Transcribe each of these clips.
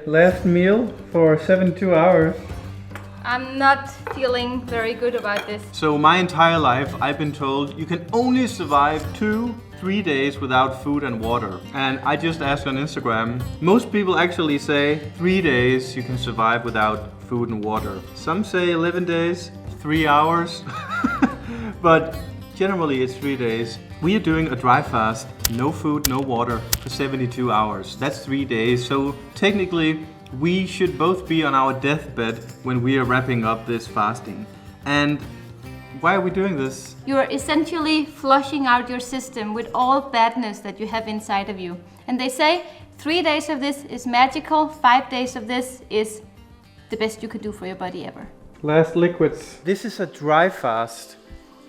last meal for 72 hours. I'm not feeling very good about this. So my entire life I've been told you can only survive 2-3 days without food and water. And I just asked on Instagram, most people actually say 3 days you can survive without food and water. Some say 11 days, 3 hours, but generally it's 3 days. We are doing a dry fast, no food, no water for 72 hours. That's 3 days, so technically we should both be on our deathbed when we are wrapping up this fasting. And why are we doing this? You are essentially flushing out your system with all badness that you have inside of you. And they say 3 days of this is magical, 5 days of this is the best you could do for your body ever. Last liquids. This is a dry fast.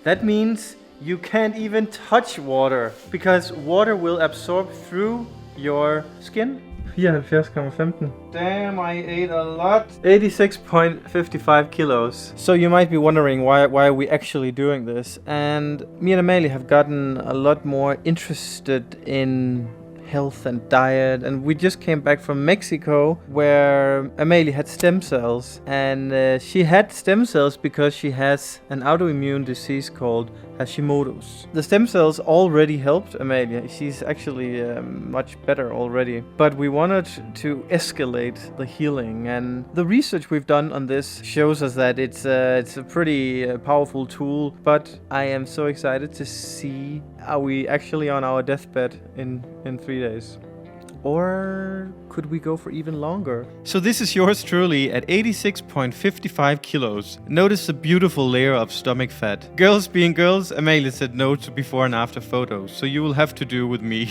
That means you can't even touch water because water will absorb through your skin. 74,15. Damn, I ate a lot. 86.55 kilos. So you might be wondering why are we actually doing this? And me and Amalie have gotten a lot more interested in health and diet, and we just came back from Mexico where Amalie had stem cells, and she had stem cells because she has an autoimmune disease called Hashimoto's. The stem cells already helped Amalie. She's actually much better already, but we wanted to escalate the healing, and the research we've done on this shows us that it's a pretty powerful tool. But I am so excited to see, are we actually on our deathbed in 3 days? Or could we go for even longer? So this is yours truly at 86.55 kilos. Notice the beautiful layer of stomach fat. Girls being girls, Amalie said no to before and after photos, so you will have to do with me.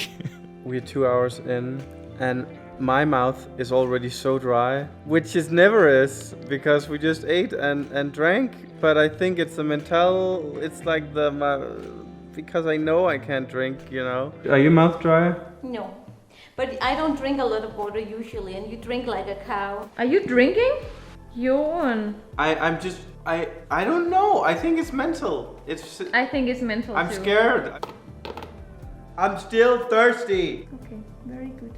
We're 2 hours in, and my mouth is already so dry, which it never is, because we just ate and drank. But I think it's the mental, it's like because I know I can't drink, you know. Are your mouth dry? No. But I don't drink a lot of water usually, and you drink like a cow. Are you drinking? Yawn. I don't know. I think it's mental. I think it's mental I'm too. scared. I'm still thirsty. Okay, very good.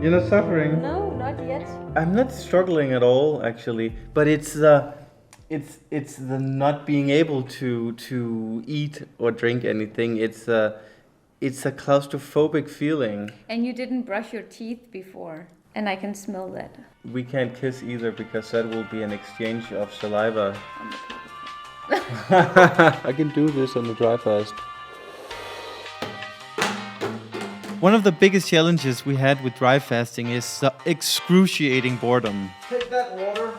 You're not suffering? No, not yet. I'm not struggling at all, actually. But it's the not being able to eat or drink anything. It's a claustrophobic feeling. And you didn't brush your teeth before, and I can smell that. We can't kiss either because that will be an exchange of saliva. I can do this on the dry fast. One of the biggest challenges we had with dry fasting is the excruciating boredom. Take that water.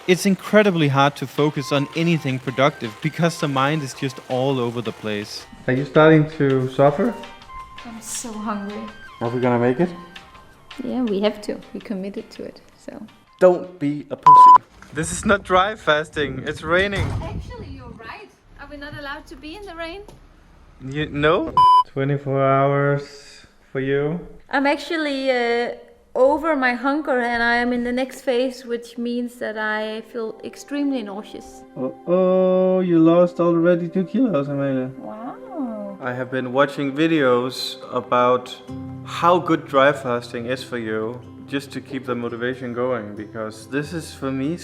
It's incredibly hard to focus on anything productive because the mind is just all over the place. Are you starting to suffer? I'm so hungry. Are we gonna make it? Yeah, we have to. We committed to it, so. Don't be a pussy. This is not dry fasting. It's raining. Actually, you're right. Are we not allowed to be in the rain? No? 24 hours for you. I'm actually over my hunger, and I am in the next phase, which means that I feel extremely nauseous. Oh, you lost already 2 kilos, Amelia. Wow. I have been watching videos about how good dry fasting is for you, just to keep the motivation going, because this is, for me,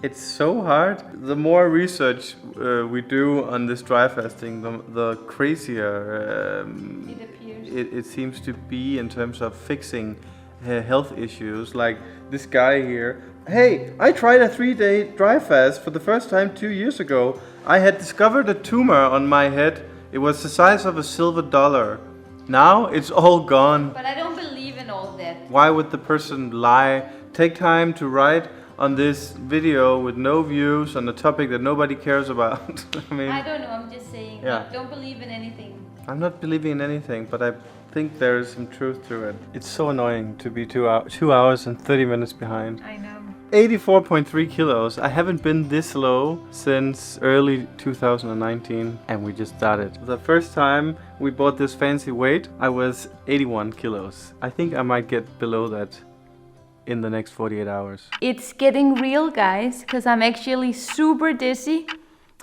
it's so hard. The more research we do on this dry fasting, the crazier It appears. it seems to be in terms of fixing health issues. Like this guy here. Hey, I tried a 3-day dry fast for the first time 2 years ago. I had discovered a tumor on my head. It was the size of a silver dollar. Now it's all gone. But I don't believe in all that. Why would the person lie? Take time to write on this video with no views on a topic that nobody cares about. I mean, I don't know, I'm just saying. Yeah. Don't believe in anything. I'm not believing in anything, but I think there is some truth to it. It's so annoying to be 2 hours and 30 minutes behind. I know. 84.3 kilos. I haven't been this low since early 2019, and we just started. The first time we bought this fancy weight, I was 81 kilos. I think I might get below that in the next 48 hours? It's getting real, guys, because I'm actually super dizzy.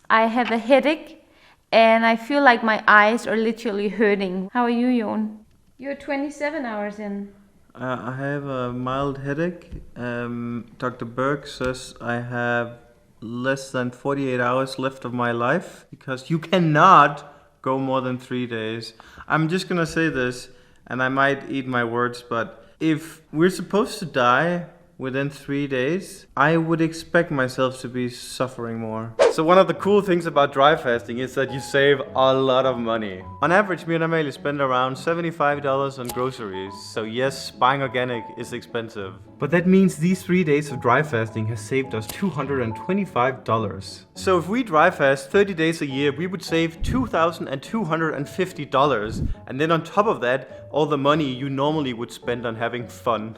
I have a headache and I feel like my eyes are literally hurting. How are you, Jon? You're 27 hours in. I have a mild headache. Dr. Berg says I have less than 48 hours left of my life because you cannot go more than 3 days. I'm just gonna say this, and I might eat my words, but if we're supposed to die within 3 days, I would expect myself to be suffering more. So one of the cool things about dry fasting is that you save a lot of money. On average, me and Amalie spend around $75 on groceries. So yes, buying organic is expensive. But that means these 3 days of dry fasting has saved us $225. So if we dry fast 30 days a year, we would save $2,250. And then on top of that, all the money you normally would spend on having fun.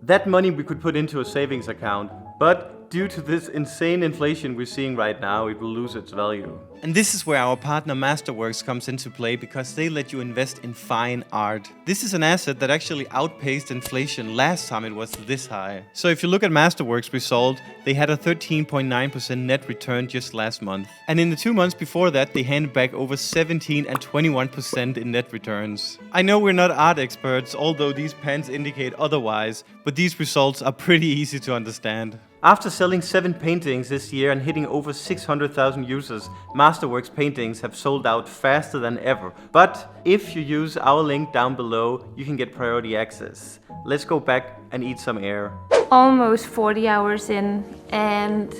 That money we could put into a savings account. But due to this insane inflation we're seeing right now, it will lose its value. And this is where our partner Masterworks comes into play because they let you invest in fine art. This is an asset that actually outpaced inflation last time it was this high. So if you look at Masterworks result, they had a 13.9% net return just last month. And in the 2 months before that, they handed back over 17 and 21% in net returns. I know we're not art experts, although these pens indicate otherwise, but these results are pretty easy to understand. After selling 7 paintings this year and hitting over 600,000 users, Masterworks paintings have sold out faster than ever. But if you use our link down below, you can get priority access. Let's go back and eat some air. Almost 40 hours in, and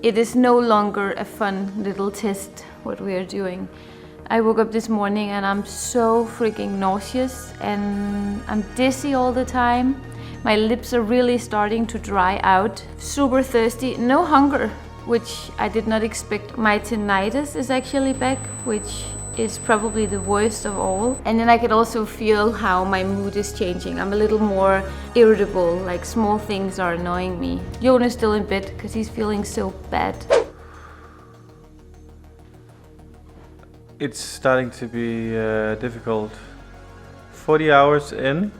it is no longer a fun little test what we are doing. I woke up this morning and I'm so freaking nauseous and I'm dizzy all the time. My lips are really starting to dry out. Super thirsty, no hunger, which I did not expect. My tinnitus is actually back, which is probably the worst of all. And then I could also feel how my mood is changing. I'm a little more irritable, like small things are annoying me. Jon is still in bed because he's feeling so bad. It's starting to be difficult. 40 hours in.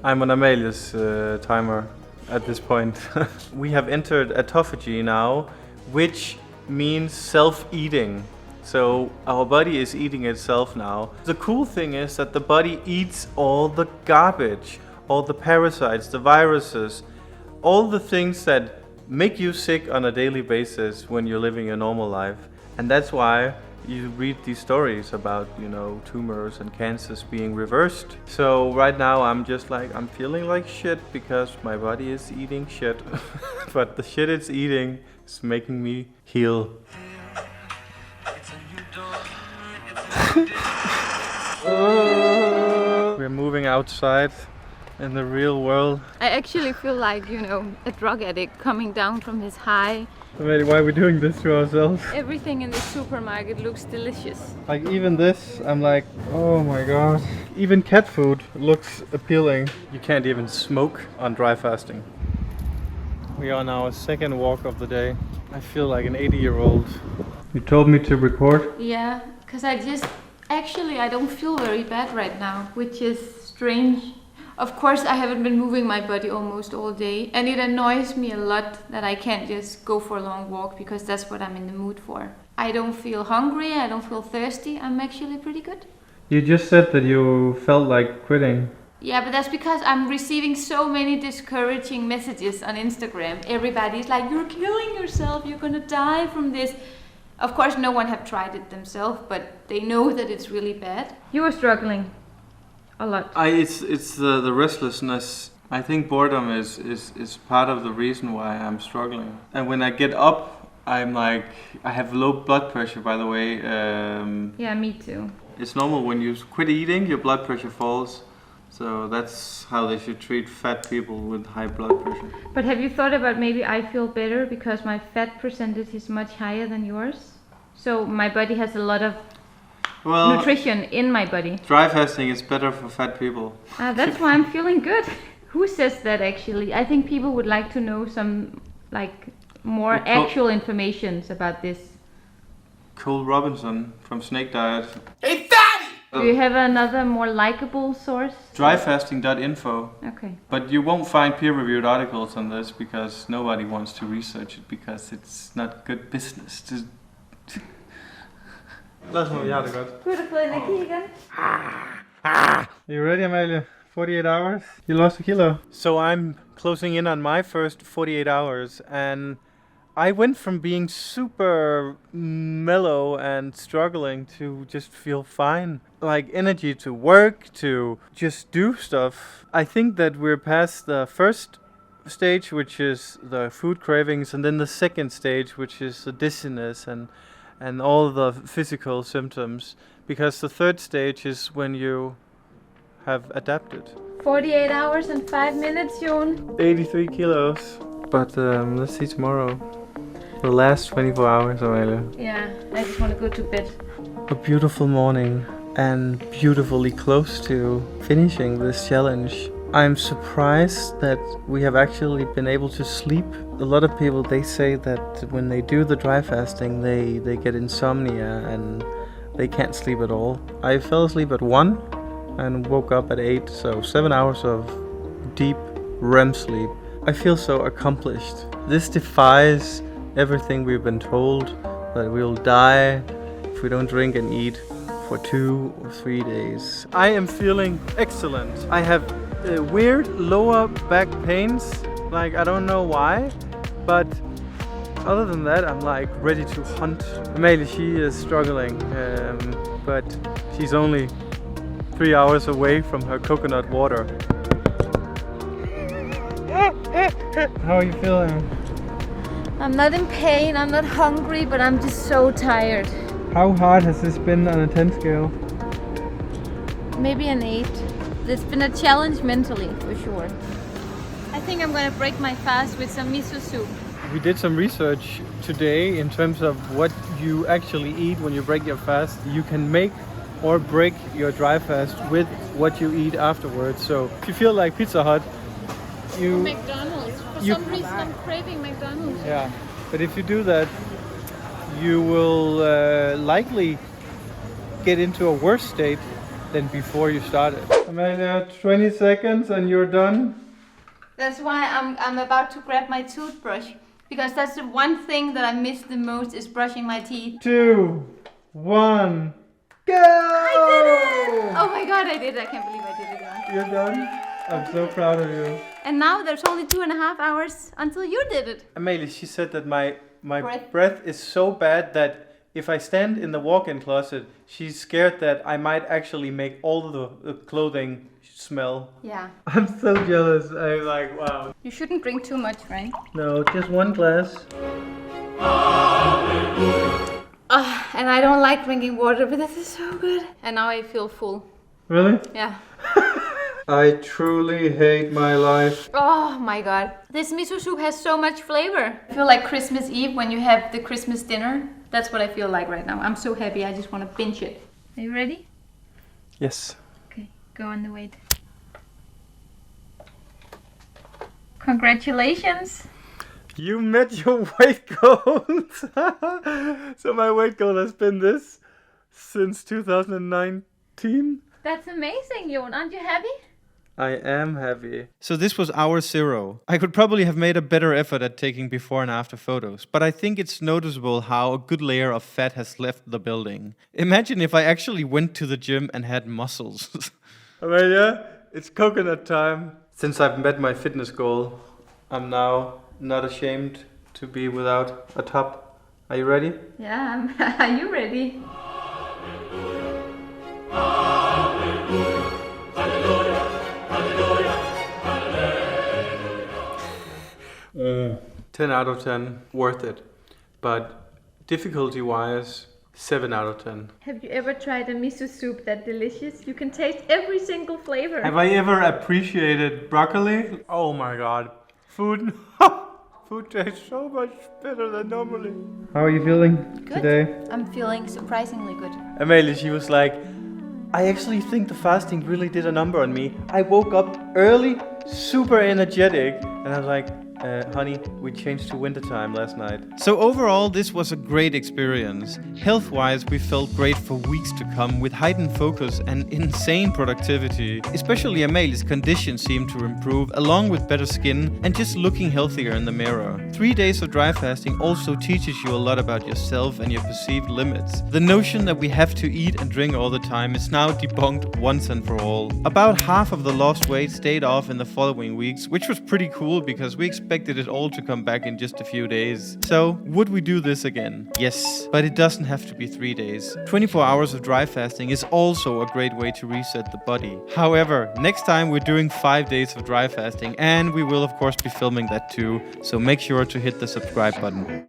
I'm on Amalia's timer at this point. We have entered autophagy now, which means self-eating. So our body is eating itself now. The cool thing is that the body eats all the garbage, all the parasites, the viruses, all the things that make you sick on a daily basis when you're living a normal life. And that's why you read these stories about, tumors and cancers being reversed. So right now I'm just like, I'm feeling like shit because my body is eating shit. But the shit it's eating is making me heal. We're moving outside in the real world. I actually feel like, a drug addict coming down from his high. Wait, why are we doing this to ourselves? Everything in the supermarket looks delicious. Like even this, I'm like, oh my god. Even cat food looks appealing. You can't even smoke on dry fasting. We are on our second walk of the day. I feel like an 80-year-old. You told me to record? Yeah, because I don't feel very bad right now, which is strange. Of course, I haven't been moving my body almost all day, and it annoys me a lot that I can't just go for a long walk because that's what I'm in the mood for. I don't feel hungry, I don't feel thirsty, I'm actually pretty good. You just said that you felt like quitting. Yeah, but that's because I'm receiving so many discouraging messages on Instagram. Everybody's like, you're killing yourself, you're gonna die from this. Of course, no one have tried it themselves, but they know that it's really bad. You were struggling. A lot. It's the restlessness. I think boredom is part of the reason why I'm struggling. And when I get up, I'm like, I have low blood pressure, by the way. Yeah, me too. It's normal when you quit eating, your blood pressure falls. So that's how they should treat fat people with high blood pressure. But have you thought about maybe I feel better because my fat percentage is much higher than yours? So my body has a lot of nutrition in my body. Dry fasting is better for fat people. That's why I'm feeling good. Who says that actually? I think people would like to know some more actual information about this. Cole Robinson from Snake Diet. Hey, fatty! Do you have another more likable source? Dryfasting.info. Okay. But you won't find peer-reviewed articles on this because nobody wants to research it because it's not good business. Lad os nu, jeg har det godt. Du har fået energi igen. You ready, Amalie? 48 hours? You lost a kilo. So I'm closing in on my first 48 hours, and I went from being super mellow and struggling to just feel fine. Like energy to work, to just do stuff. I think that we're past the first stage, which is the food cravings, and then the second stage, which is the dizziness and all the physical symptoms. Because the third stage is when you have adapted. 48 hours and 5 minutes, Jon. 83 kilos. But let's see tomorrow. The last 24 hours, Amalie. Yeah, I just want to go to bed. A beautiful morning and beautifully close to finishing this challenge. I'm surprised that we have actually been able to sleep. A lot of people, they say that when they do the dry fasting, they get insomnia and they can't sleep at all. I fell asleep at 1 and woke up at 8, so 7 hours of deep REM sleep. I feel so accomplished. This defies everything we've been told, that we'll die if we don't drink and eat for 2 or 3 days. I am feeling excellent. I have weird lower back pains, like I don't know why, but other than that I'm like ready to hunt. Amalie, she is struggling, but she's only 3 hours away from her coconut water. How are you feeling? I'm not in pain, I'm not hungry, but I'm just so tired. How hard has this been on a 10 scale? Maybe an 8. It's been a challenge mentally, for sure. I think I'm gonna break my fast with some miso soup. We did some research today in terms of what you actually eat when you break your fast. You can make or break your dry fast with what you eat afterwards. So if you feel like Pizza Hut, you... McDonald's. For some reason I'm craving McDonald's. Yeah, but if you do that, you will likely get into a worse state than before you started. Amalia, 20 seconds and you're done. That's why I'm about to grab my toothbrush, because that's the one thing that I miss the most is brushing my teeth. 2, 1, go! I did it! Oh my god, I did it. I can't believe I did it again. You're done? I'm so proud of you. And now there's only 2.5 hours until you did it. Amalie, she said that my breath is so bad that if I stand in the walk-in closet, she's scared that I might actually make all the clothing smell. Yeah. I'm so jealous. I'm like, wow. You shouldn't drink too much, right? No, just 1 glass. And I don't like drinking water, but this is so good. And now I feel full. Really? Yeah. I truly hate my life. Oh my god. This miso soup has so much flavor. I feel like Christmas Eve when you have the Christmas dinner. That's what I feel like right now. I'm so happy, I just want to binge it. Are you ready? Yes. Okay, go on the weight. Congratulations. You met your weight goal. So my weight goal has been this since 2019. That's amazing, Jon. Aren't you happy? I am happy. So this was hour 0. I could probably have made a better effort at taking before and after photos, but I think it's noticeable how a good layer of fat has left the building. Imagine if I actually went to the gym and had muscles. Amalia, it's coconut time. Since I've met my fitness goal, I'm now not ashamed to be without a top. Are you ready? Yeah, are you ready? 10 out of 10, worth it. But difficulty-wise, 7 out of 10. Have you ever tried a miso soup that delicious? You can taste every single flavor. Have I ever appreciated broccoli? Oh my god. Food tastes so much better than normally. How are you feeling today? I'm feeling surprisingly good. Amalie, she was like, I actually think the fasting really did a number on me. I woke up early, super energetic, and I was like, honey, we changed to wintertime last night. So overall, this was a great experience. Health-wise, we felt great for weeks to come with heightened focus and insane productivity. Especially Amalie's condition seemed to improve, along with better skin and just looking healthier in the mirror. 3 days of dry fasting also teaches you a lot about yourself and your perceived limits. The notion that we have to eat and drink all the time is now debunked once and for all. About half of the lost weight stayed off in the following weeks, which was pretty cool because we expected it all to come back in just a few days. So, would we do this again? Yes, but it doesn't have to be 3 days. 24 hours of dry fasting is also a great way to reset the body. However, next time we're doing 5 days of dry fasting, and we will of course be filming that too, so make sure to hit the subscribe button.